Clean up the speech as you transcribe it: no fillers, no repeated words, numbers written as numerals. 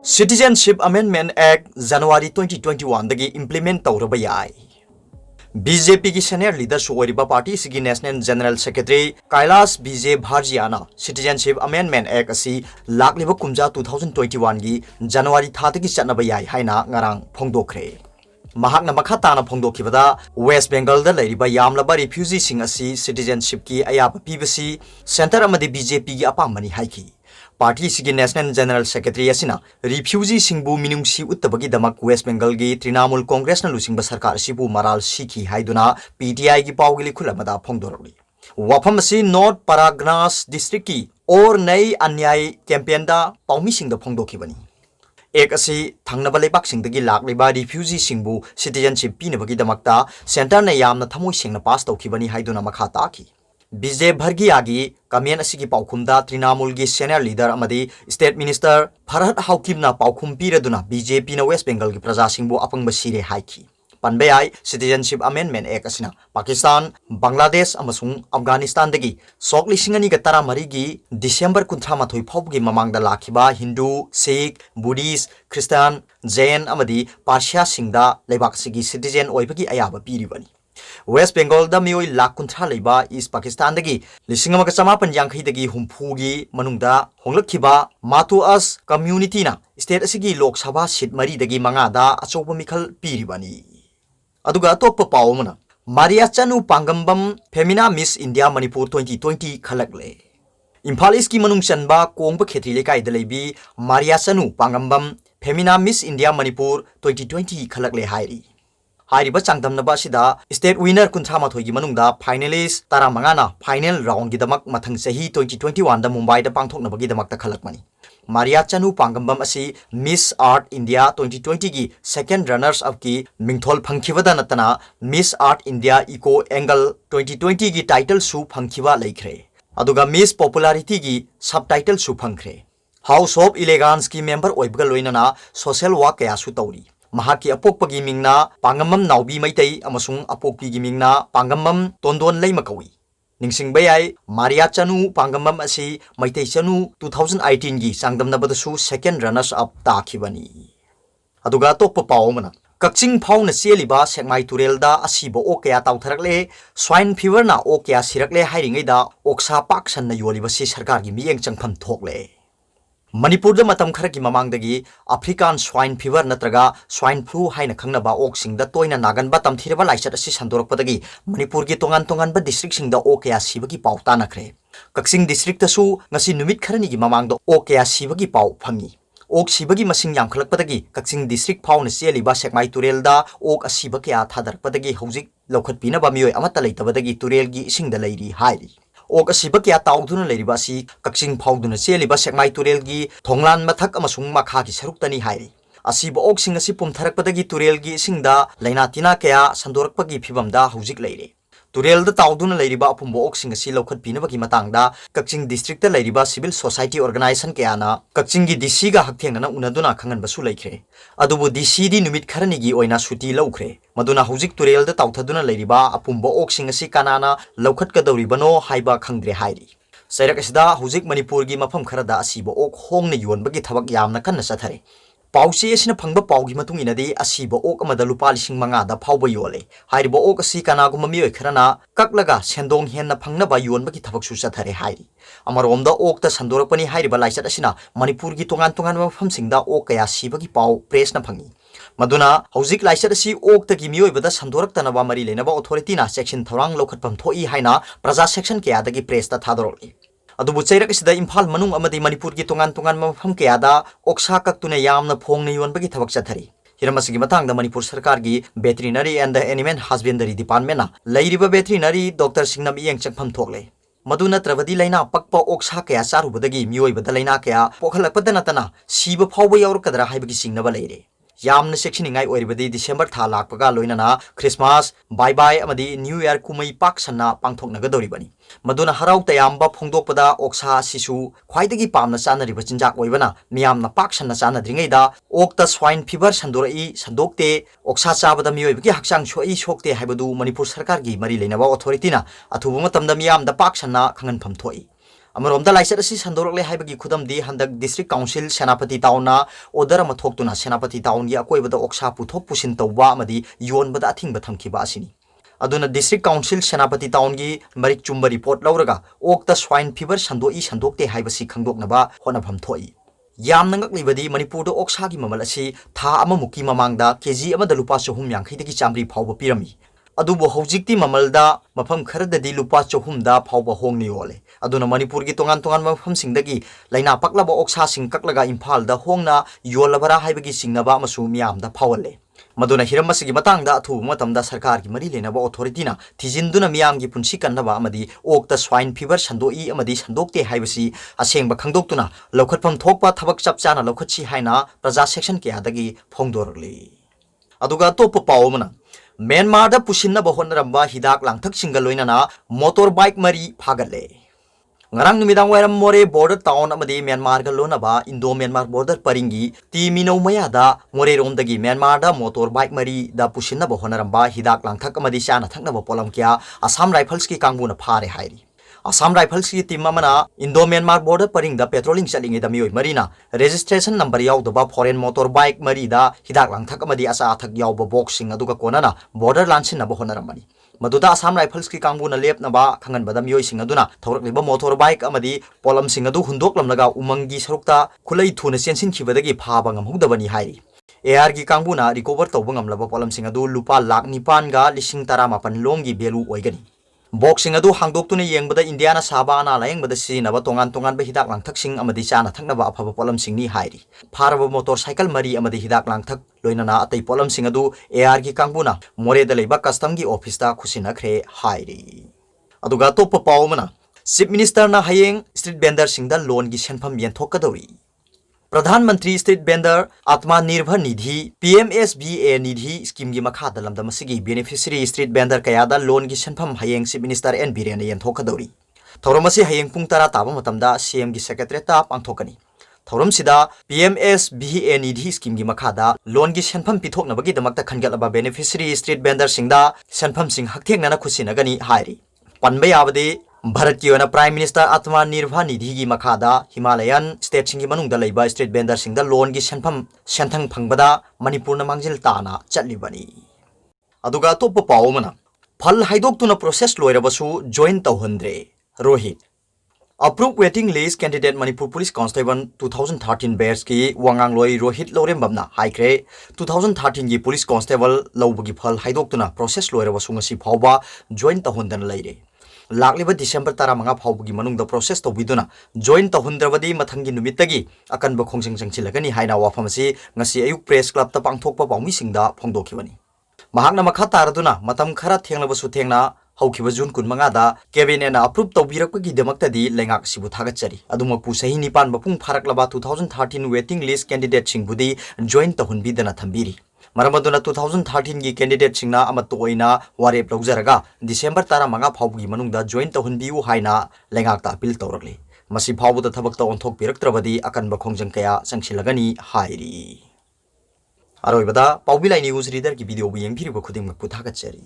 Citizenship Amendment Act January 2021 dagi implement tawraba yai. BJP की senior leader सोइखिबा party sigi National General Secretary Kailash BJ Bharjiana Citizenship Amendment Act asi lakliba kumja 2021 gi January tha dagi chatnaba yai haina ngarang phongdokre. Mahakna makha tana phongdokhibada West Bengal da leiriba yamlaba refugee sing asi citizenship ki ayaba pibasi center amadi BJP gi apamani haiki. Party sigi National General Secretary asina refugee singbu minungsi uttabagi damak West Bengal gi Trinamool Congress na lusingba sarkar sibu maral sikhi haiduna PTI gi Paobilai khulamada phongdorli. Wafam asi North Paragnas district ki or nei anyai campaign da paumi singda phongdokhibani. Ek asi thangnaba leibak singdagi lakliba refugee singbu citizenship pinabagi damakta center na yamna thamoi singna pass tawkhibani haiduna makha taki. BJ Bhargiagi Kamen asigi paukhumda Trinamool gi senior leader amadi state minister Farhat Haukimna paukhum piraduna BJP na West Bengal gi praja singbu apangba sire haiki. Panbayai Citizenship Amendment Act asina Pakistan, Bangladesh amasung Afghanistan dagi sok lisingani ga tara mari gi December 13 phawgi mamangda lakhiba Hindu, Sikh, Buddhist, Christian, Jain amadi Parsia singda leibak sigi citizen oibagi ayaba piribani. West Bengal da mioi lakh kunthra leiba East Pakistan dagi lisingama ka chamapan yangkhai dagi humphugi manungda honglakhiba Matu As community na state asigi Lok Sabha seat mari dagi manga da achoba mikhal piribani. Aduga atoppa paw mana Maria Chanu Pangambam Femina Miss India Manipur 2020 khalakle. Imphal East ki manung chanba kongba khetri lekai da leibi Maria Chanu Pangambam Femina Miss India Manipur 2020 khalakle hairi. Hairiba changdamnaba sida state winner kunthama thoigi manungda finalist tara mangana final round gi damak mathang sahi 2021 da Mumbai da pangthoknaba gi damak ta khalakmani. Maria Chanu Pangambam asi Miss Art India 2020 gi second runners up ki mingthol phangkhibada natana Miss Art India Eco Angle 2020 gi title su phangkhiba leikhre. Aduga Miss Popularity gi subtitle su phangkhre. House of Elegance ki member oibga loinana social work kaya su tawri. Mahaki apokpagi mingna Pangamam Naubi Maitai amasung apokpi gi mingna Pangamam Tondon Leimakawi. Ningsingbayai Maria Chanu Pangamam asi Maitai Chanu 2018 gi sangdamnabadasu second runners up takhibani. Aduga tokpa pawmana Kakching phawna cheliba sekmai Turel-da asiba okya taotharakle swine fever na okya sirakle hairingai da oksa paksan na yoliba si sarkar gi miyeng changpham thokle. Manipur da matam khara ki mamangdagi African swine fever natraga swine flu haina khangnaba ok singda toina naganba tamthiraba laichat asi sandorakpadagi Manipur gi tongan ba district singda okya sibagi paw tanakre. Kakching district tasu ngasi numit kharani gi mamangda okya sibagi paw phangi. Ok sibagi masing yamkhalakpadagi Kakching district phawna cheliba sekmai Turel-da ok asiba kya thadarpadagi hojik lokhatpinaba mioi amata leitabadagi Turel gi isingda leiri hairi. Ok asiba kya tauduna leiriba si Kakching phawduna cheliba sekmai Turel gi thonglan mathak amasung makha gi saruktani hairi. Asiba ok sing asi pumtharakpadagi Turel gi singda laina tina kya sandorakpagi phibamda hojik leire. Turel-da tauduna leiriba apumba ok sing asi lokhatpinabagi matangda Kakching district da leiriba civil society organization kya na Kakching gi DC ga hakthengna unaduna khangan basu leikre. Adubu DC di numit kharani gi oina suti laukre. Maduna hojik Turel-da tauthaduna leiriba apumba ok sing asi kanana lokhat ka dauribano haiba khangdre hairi. Sairak asida hojik Manipur gi mafam kharada asiba ok hongna yonbagi thabak yamna kanna sathare. PAO-CHE asina phangba pawgi matung inadi asiba ok amada lupa lising manga da phawba yole. Hairiba ok asi kanaguma mioi kharana kaklaga sendong henna phangnaba yonbagi thabak su sathare hairi. Amaromda ok ta sandorakpani hairiba laichat asina Manipur gi tongan mafamsingda ok kaya sibagi paw press na phangi. Maduna hojik laichat asi ok ta gi mioi bada sandoraktanaba mari lenaba authority na section thorang lokhatpam thoi haina praja section kaya dagi press ta thadoroli. Adubu chairak sida Imphal manung amadi Manipur gi tongan mafam kayada oksa kaktuna yamna phongna yonbagi thabak chathari. Hiramasigi matangda Manipur sarkar gi veterinary and the animal husbandry department na leiriba veterinary doctor singnam iyeng changpham thokle. Maduna travadi laina pakpa oksa kaya charubadagi mioi bada laina kaya pokhalakpada natana siba phawba yaurkadra haibagi singnaba leire. Yamna sekshiningai oiribadi December tha lakpaga loinana Christmas, bye bye amadi New Year kumai pak sanna pangthoknaga doribani. Maduna harau tayamba phongdokpada oksa sisu khwaidagi pamna chanariba chinjak oibana miyamna pak sanna chanadringaida okta swine fever sandorai sandokte oksa chabada miyoibagi hakchang soi sokte haibadu Manipur sarkar gi mari leinaba authority na athuba matamda miyamda pak sanna khangan phamthoi. अमरोमदा लाइसेट असि संदोरकले हाइबगी खुदमदी हंदक district council सेनापति टाउनना order अमा थोक्तुना सेनापति टाउनगी अकोइबदा ओक्सा पुथोक पुसिन तौबा अमदी योनबदा a thing थमखिबा असिनी अदुना district council सेनापति टाउनगी Marik Chumba report लौरगा ओक्ता swine fever संदोई संदोकते हाइबसी खंगदोकनबा होनफम थोई यामना ngakliबदी मणिपुरदा ओक्सागी ममल असि था अममुकी ममांगदा केजी अमदा लुपा 350 चामरी फावबा पिरमी अदुबो हौजिक्ति ममलदा मफम खरददी लुपा 400 फावबा होंगनि योले अदुना मणिपुरगी तोंगान तोंगान मफमसिंगदगी लाइना पक्लबा ओक्सासिंग कक्लगा इम्फालदा होंगना योलबरा हाइबगी सिंगनबा अमसु मियामदा फावले मदुना हिरमसगी मतंगदा अथुब मतमदा सरकार की मरी लेनबा अथॉरिटीना थिजिंदुना मियामगी पुंसी कन्नबा अमदी ओक्ता स्वाइन फीवर संदोई अमदी संदोकते हाइबसी असेंगबा खंगदोक्तुना लौखटफम थोकपा थबक चपचाना लौखटसी हाइना प्रजा सेक्शन केयादगी फोंगदोरले अदुगा तोप पावमना म्यांमार पुसिन्नब होनरंबा हिदाक लांथक सिंगल लोइनाना मोटर बाइक मरी फागले ngarang numidang wairam more border town amadi Myanmar ga lonaba Indo Myanmar border paringi ti mino maya da more romdagi Myanmar da motor bike mari da pusinna ba honaramba hidak langthak amadi chana thakna ba polam kya Assam Rifles ki kangbuna phare hairi Assam Rifles ki team amana Indo Myanmar border paring da patrolling chalingi da mioi marina registration number yaw da foreign motor bike mari da hidak langthak amadi asa athak yaw ba boxing aduga konana border lansin na ba honarambani मदुदा Assam rifles की कांगबुना लेपनबा खंगन बदम योई सिंग अदुना थौरकलिबा मोटर बाइक अमदी पोलम सिंग अदु हुंदोकलमलगा उमंगी सरुक्ता खुलई थुना सेंसिन खिबदगी फाबा ngमहुदबनी हाइरी एआर की कांगबुना रिकवर तौबा ngमलबा पोलम सिंग अदु लुपा लाख 9 गा 1918 लोंगी बेलू ओइगनी बॉक्सिंग अदु हांगदोक्तुना येंगबदा इंडियाना साबाना लायंगबदा सिनबा तोंगान तोंगान बा हिदाक लांथक सिंग अमदी चाना थकनबा अफबा पोलम सिंगनी हाइरी फारबा मोटरसाइकिल मरी अमदी हिदाक लांथक लोइनाना अतै पोलम सिंग अदु एआर की कांगबुना मोरेदा लेबा कस्टम की ऑफिस दा खुसिनखरे हाइरी अदुगा तोप पावमना चीफ मिनिस्टर ना हयेंग स्ट्रीट वेंडर सिंगदा लोन की सेनफम येंथोकदौरी प्रधानमंत्री street vendor Atmanirbhar Nidhi PMSBA निधि स्कीम की मखा दलमदमसिगी बेनिफिशियरी स्ट्रीट वेंडर कयादा लोन की सेनफम हयेंग चीफ मिनिस्टर एन बीरेन येंथोकदौरी थौरमसी हयेंग पुंग 10 ताबा मतमदा CM की सेक्रेटरीता पांथोकनी थौरम सिदा PMSBA निधि स्कीम की मखादा लोन की सेनफम पिथोकनबगी दमकता खनगलबा बेनिफिशियरी स्ट्रीट वेंडर सिंगदा सेनफम सिंग हकथेंगना खुसिनगनी हाइरी पनबे याबदे भारत की प्राइम मिनिस्टर आत्मनिर्भर निधि की मखादा हिमालयन स्टेट सिंह मनुंगदा लेबा स्ट्रीट वेंडर सिंगदा लोन की सेनफम सेंथंग फंगबदा मणिपुर मांगजिल ताना चटलिबनी अदुगा तोप पावमना फल हाइदोक्तुना प्रोसेस लोइरबसु जॉइन तौहंद्रे Rohit approve waiting list candidate Manipur police constable 2013 batch की वांगांगलोई रोहित लोरेंबमना हाइक्रे 2013 की पुलिस कांस्टेबल लौबगी फल हाइदोक्तुना प्रोसेस लोइरबसु ngasi फावबा जॉइन तौहंदन लेरे लाक्लिबा डिसेंबर 15 फावबगी मनुंगदा प्रोसेस तौबिदुना जॉइन तौहंद्रबदी मथंगी नुमित्तगी अकनब खोंसिंग संगसिलगनी हाइना वाफमसी ngasi अयुक प्रेस क्लब ता पांगथोकपा पाउमिसिंगदा फोंदोखिबनी महाकना मखा तारदुना मतम खरा थेंगलबसु थेंगना हौखिबा जून 15 दा कैबिनेटना अप्रूव तौबिरकपगी दमक्तदी लेंगाक सिबु थागतचरी अदुमकपु सही निपान बपुंग फारकलबा 2013 वेटिंग लिस्ट कैंडिडेट सिंगबुदी जॉइन तौहनबिदना थंबिरी मरमदुना 2013 की कैंडिडेट सिंगना अमत ओइना वारेप लौजरगा डिसेंबर 15 फावबगी मनुंगदा जॉइन तौहनबियु हाइना लेंगाकता अपील तौरकले मसी फावबदा थबकता ओंथोक पिरक्त्रबदी अकनब खोंजंग कया संगसिलगनी हाइरी अरोइबदा पाउबिलाई न्यूज रीडर की वीडियो बु येंगफिरिबा खुदिंग मकपु थागतचरी।